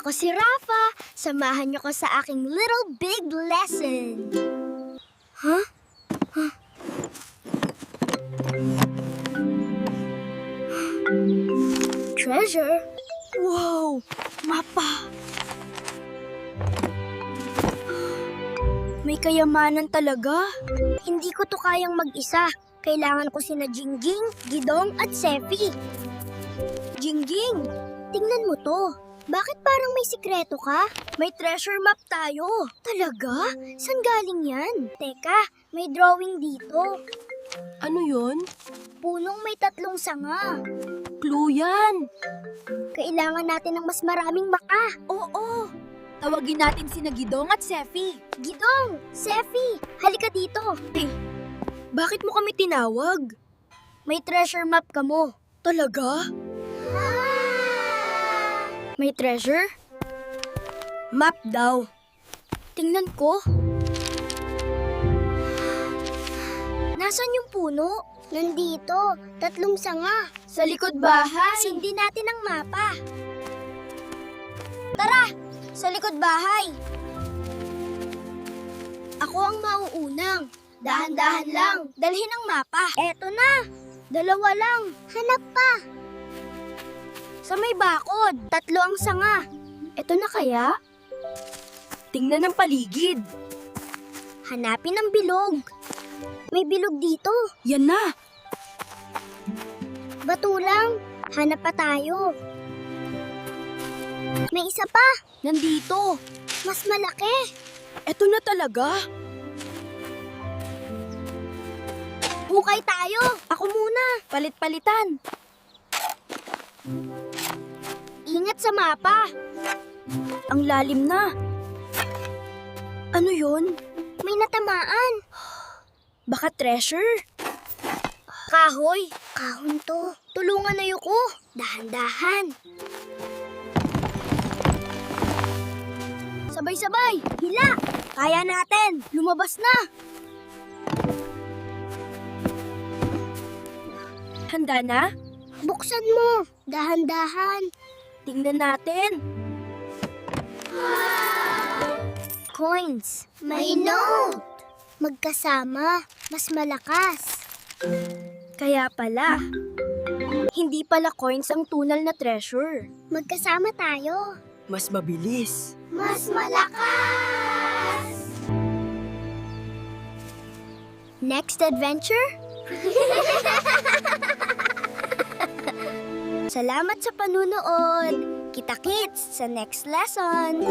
Ako si Rafa. Samahan niyo ko sa aking little big lesson. Huh? Treasure? Wow! Mapa! May kayamanan talaga. Hindi ko to kayang mag-isa. Kailangan ko sina Jingjing, Gidong at Sefi. Jingjing, tingnan mo to. Bakit parang may sikreto ka? May treasure map tayo. Talaga? San galing yan? Teka, may drawing dito. Ano yon? Punong may 3 sanga. Clue yan. Kailangan natin ng mas maraming maka. Oo. Tawagin natin si Gidong at Sefi. Gidong, Sefi, halika dito. Bakit mo kami tinawag? May treasure map ka mo. Talaga? May treasure? Map daw. Tingnan ko. Nasaan yung puno? Nandito, 3 sanga. Sa likod bahay. Sundin natin ang mapa. Tara, sa likod bahay. Ako ang mauunang. Dahan-dahan lang. Dalhin ang mapa. Eto na. 2 lang. Hanap pa. Sa may bakod, 3 ang sanga. Eto na kaya? Tingnan ang paligid. Hanapin ang bilog. May bilog dito. Yan na. Bato lang. Hanap pa tayo. May isa pa. Nandito. Mas malaki. Eto na talaga. Hukay tayo. Ako muna. Palit-palitan. Ingat sa mapa. Ang lalim na. Ano yon? May natamaan. Baka treasure? Kahoy. Kahon to. Tulungan na yuko. Dahan-dahan. Sabay-sabay. Hila. Kaya natin. Lumabas na. Handa na? Buksan mo. Dahan-dahan. Tingnan natin. Coins. May note. Magkasama. Mas malakas. Kaya pala. Hindi pala coins ang tunal na treasure. Magkasama tayo. Mas mabilis. Mas malakas! Next adventure? Salamat sa panunood. Kita-kits sa next lesson.